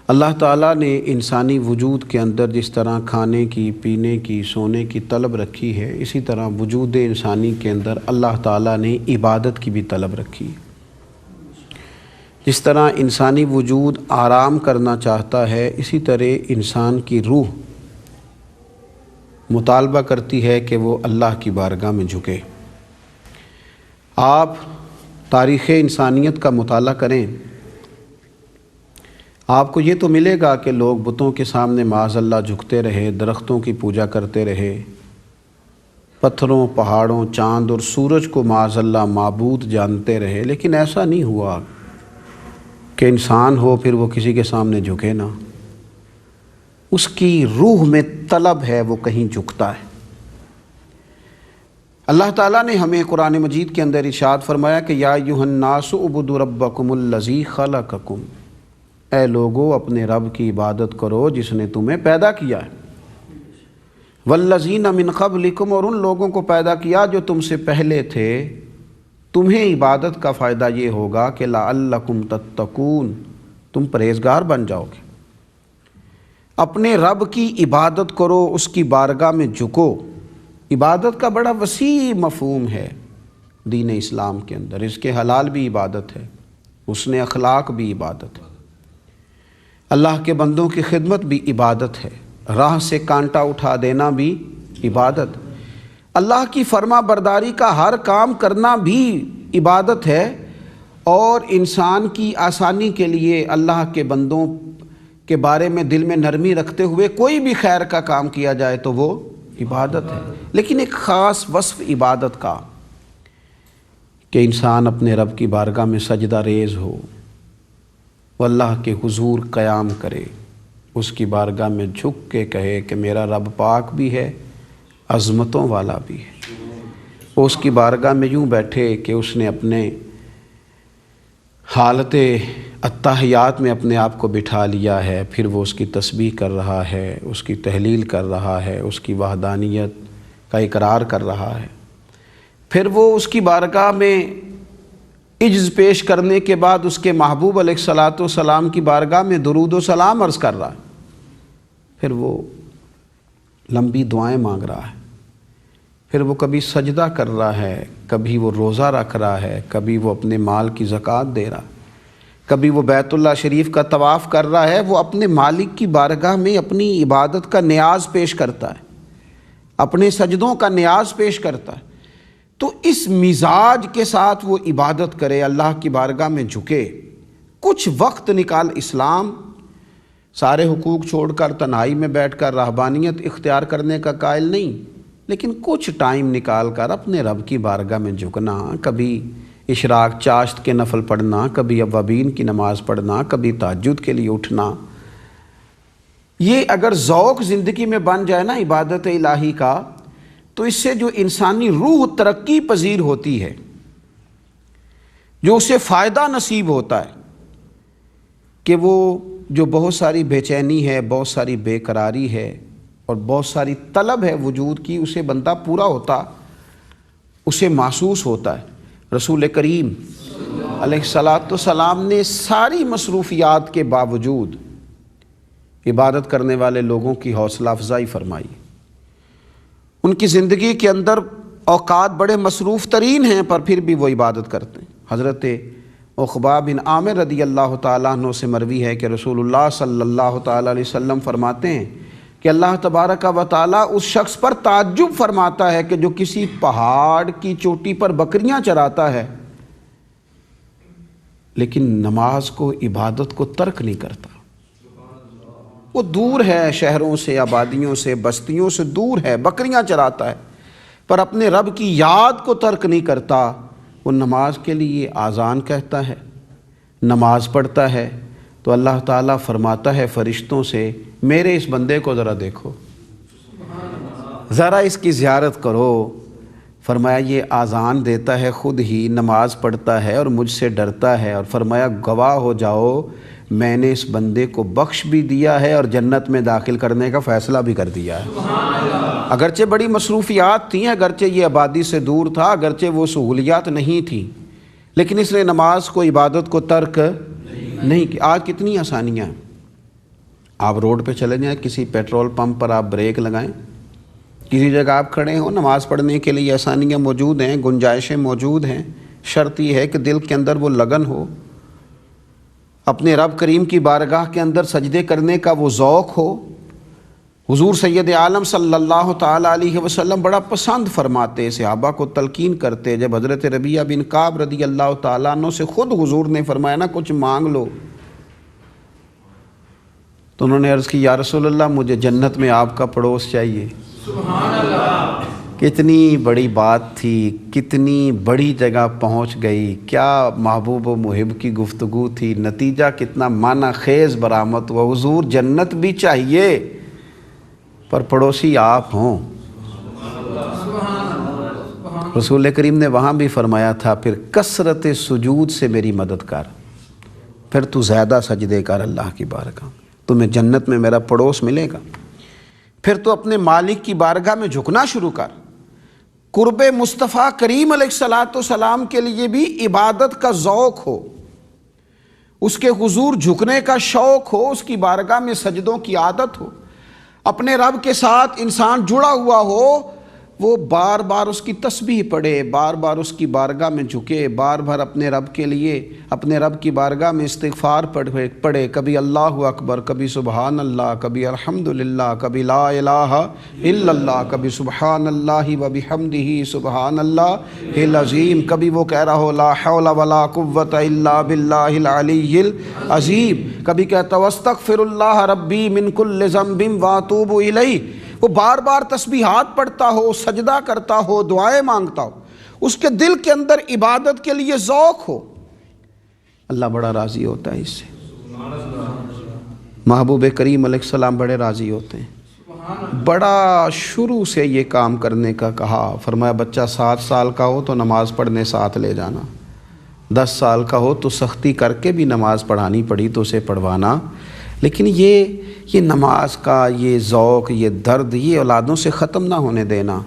اللہ تعالیٰ نے انسانی وجود کے اندر جس طرح کھانے کی، پینے کی، سونے کی طلب رکھی ہے، اسی طرح وجود انسانی کے اندر اللہ تعالیٰ نے عبادت کی بھی طلب رکھی ہے۔ جس طرح انسانی وجود آرام کرنا چاہتا ہے، اسی طرح انسان کی روح مطالبہ کرتی ہے کہ وہ اللہ کی بارگاہ میں جھکے۔ آپ تاریخ انسانیت کا مطالعہ کریں، آپ کو یہ تو ملے گا کہ لوگ بتوں کے سامنے معاذ اللہ جھکتے رہے، درختوں کی پوجا کرتے رہے، پتھروں، پہاڑوں، چاند اور سورج کو معاذ اللہ معبود جانتے رہے، لیکن ایسا نہیں ہوا کہ انسان ہو پھر وہ کسی کے سامنے جھکے نہ۔ اس کی روح میں طلب ہے، وہ کہیں جھکتا ہے۔ اللہ تعالیٰ نے ہمیں قرآن مجید کے اندر ارشاد فرمایا کہ یا ایھا الناس اعبدوا ربکم الذی خلقکم، اے لوگو اپنے رب کی عبادت کرو جس نے تمہیں پیدا کیا ہے، والذین من قبلکم، اور ان لوگوں کو پیدا کیا جو تم سے پہلے تھے۔ تمہیں عبادت کا فائدہ یہ ہوگا کہ لعلکم تتقون، تم پرہیزگار بن جاؤ گے۔ اپنے رب کی عبادت کرو، اس کی بارگاہ میں جھکو۔ عبادت کا بڑا وسیع مفہوم ہے دین اسلام کے اندر، اس کے حلال بھی عبادت ہے، حسن اخلاق بھی عبادت ہے، اللہ کے بندوں کی خدمت بھی عبادت ہے، راہ سے کانٹا اٹھا دینا بھی عبادت، اللہ کی فرما برداری کا ہر کام کرنا بھی عبادت ہے، اور انسان کی آسانی کے لیے اللہ کے بندوں کے بارے میں دل میں نرمی رکھتے ہوئے کوئی بھی خیر کا کام کیا جائے تو وہ عبادت ہے۔ لیکن ایک خاص وصف عبادت کا کہ انسان اپنے رب کی بارگاہ میں سجدہ ریز ہو، وہ اللہ کے حضور قیام کرے، اس کی بارگاہ میں جھک کے کہے کہ میرا رب پاک بھی ہے، عظمتوں والا بھی ہے۔ وہ اس کی بارگاہ میں یوں بیٹھے کہ اس نے اپنے حالت التحیات میں اپنے آپ کو بٹھا لیا ہے، پھر وہ اس کی تسبیح کر رہا ہے، اس کی تحلیل کر رہا ہے، اس کی وحدانیت کا اقرار کر رہا ہے، پھر وہ اس کی بارگاہ میں عجز پیش کرنے کے بعد اس کے محبوب علیہ الصلاۃ والسلام کی بارگاہ میں درود و سلام عرض کر رہا ہے، پھر وہ لمبی دعائیں مانگ رہا ہے، پھر وہ کبھی سجدہ کر رہا ہے، کبھی وہ روزہ رکھ رہا ہے، کبھی وہ اپنے مال کی زکوٰۃ دے رہا ہے، کبھی وہ بیت اللہ شریف کا طواف کر رہا ہے۔ وہ اپنے مالک کی بارگاہ میں اپنی عبادت کا نیاز پیش کرتا ہے، اپنے سجدوں کا نیاز پیش کرتا ہے۔ تو اس مزاج کے ساتھ وہ عبادت کرے، اللہ کی بارگاہ میں جھکے، کچھ وقت نکال۔ اسلام سارے حقوق چھوڑ کر تنہائی میں بیٹھ کر رہبانیت اختیار کرنے کا قائل نہیں، لیکن کچھ ٹائم نکال کر اپنے رب کی بارگاہ میں جھکنا، کبھی اشراق چاشت کے نفل پڑھنا، کبھی اوابین کی نماز پڑھنا، کبھی تہجد کے لیے اٹھنا، یہ اگر ذوق زندگی میں بن جائے نا عبادت الہی کا، تو اس سے جو انسانی روح ترقی پذیر ہوتی ہے، جو اسے فائدہ نصیب ہوتا ہے کہ وہ جو بہت ساری بے چینی ہے، بہت ساری بے قراری ہے اور بہت ساری طلب ہے وجود کی، اسے بندہ پورا ہوتا، اسے محسوس ہوتا ہے۔ رسول کریم علیہ الصلاۃ والسلام نے ساری مصروفیات کے باوجود عبادت کرنے والے لوگوں کی حوصلہ افزائی فرمائی۔ ان کی زندگی کے اندر اوقات بڑے مصروف ترین ہیں، پر پھر بھی وہ عبادت کرتے ہیں۔ حضرت عقبہ بن عامر رضی اللہ تعالیٰ عنہ سے مروی ہے کہ رسول اللہ صلی اللہ تعالیٰ علیہ وسلم فرماتے ہیں کہ اللہ تبارک و تعالیٰ اس شخص پر تعجب فرماتا ہے کہ جو کسی پہاڑ کی چوٹی پر بکریاں چراتا ہے لیکن نماز کو، عبادت کو ترک نہیں کرتا۔ وہ دور ہے شہروں سے، آبادیوں سے، بستیوں سے دور ہے، بکریاں چراتا ہے، پر اپنے رب کی یاد کو ترک نہیں کرتا۔ وہ نماز کے لیے آذان کہتا ہے، نماز پڑھتا ہے، تو اللہ تعالیٰ فرماتا ہے فرشتوں سے میرے اس بندے کو ذرا دیکھو، ذرا اس کی زیارت کرو۔ فرمایا یہ آذان دیتا ہے، خود ہی نماز پڑھتا ہے اور مجھ سے ڈرتا ہے، اور فرمایا گواہ ہو جاؤ میں نے اس بندے کو بخش بھی دیا ہے اور جنت میں داخل کرنے کا فیصلہ بھی کر دیا ہے۔ اگرچہ بڑی مصروفیات تھیں، اگرچہ یہ آبادی سے دور تھا، اگرچہ وہ سہولیات نہیں تھیں، لیکن اس نے نماز کو، عبادت کو ترک نہیں کی۔ آج کتنی آسانیاں ہیں، آپ روڈ پہ چلے جائیں، کسی پیٹرول پمپ پر آپ بریک لگائیں، کسی جگہ آپ کھڑے ہوں، نماز پڑھنے کے لیے آسانیاں موجود ہیں، گنجائشیں موجود ہیں، شرط یہ ہے کہ دل کے اندر وہ لگن ہو، اپنے رب کریم کی بارگاہ کے اندر سجدے کرنے کا وہ ذوق ہو۔ حضور سید عالم صلی اللہ تعالیٰ علیہ وسلم بڑا پسند فرماتے، صحابہ کو تلقین کرتے، جب حضرت ربیعہ بن کعب رضی اللہ تعالیٰ عنہ سے خود حضور نے فرمایا نا کچھ مانگ لو، تو انہوں نے عرض کی یا رسول اللہ مجھے جنت میں آپ کا پڑوس چاہیے۔ سبحان اللہ، کتنی بڑی بات تھی، کتنی بڑی جگہ پہنچ گئی، کیا محبوب و محب کی گفتگو تھی، نتیجہ کتنا معنی خیز برآمد ہوا۔ حضور جنت بھی چاہیے پر پڑوسی آپ ہوں۔ رسول کریم نے وہاں بھی فرمایا تھا پھر کثرت سجود سے میری مدد کر، پھر تو زیادہ سجدے کر اللہ کی بارگاہ، تمہیں جنت میں میرا پڑوس ملے گا۔ پھر تو اپنے مالک کی بارگاہ میں جھکنا شروع کر، قرب مصطفیٰ کریم علیہ الصلاۃ والسلام کے لیے بھی عبادت کا ذوق ہو، اس کے حضور جھکنے کا شوق ہو، اس کی بارگاہ میں سجدوں کی عادت ہو، اپنے رب کے ساتھ انسان جڑا ہوا ہو، وہ بار بار اس کی تسبیح پڑھے، بار بار اس کی بارگاہ میں جھکے، بار بار اپنے رب کے لیے اپنے رب کی بارگاہ میں استغفار پڑھے، کبھی اللہ اکبر، کبھی سبحان اللہ، کبھی الحمدللہ، کبھی لا الہ الا اللہ، کبھی سبحان اللہ و بحمدہ سبحان اللہ العظیم، کبھی وہ کہہ رہا ہو لا حول ولا قوت الا باللہ العلی العظیم، کبھی کہتا واستغفر اللہ ربی من کل ذنب واتوب الیہ۔ وہ بار بار تسبیحات پڑھتا ہو، سجدہ کرتا ہو، دعائیں مانگتا ہو، اس کے دل کے اندر عبادت کے لیے ذوق ہو، اللہ بڑا راضی ہوتا ہے اس سے۔ محبوب کریم علیہ السلام بڑے راضی ہوتے ہیں۔ بڑا شروع سے یہ کام کرنے کا کہا، فرمایا بچہ 7 سال کا ہو تو نماز پڑھنے ساتھ لے جانا، 10 سال کا ہو تو سختی کر کے بھی نماز پڑھانی پڑی تو اسے پڑھوانا، لیکن یہ نماز کا یہ ذوق، یہ درد، یہ اولادوں سے ختم نہ ہونے دینا۔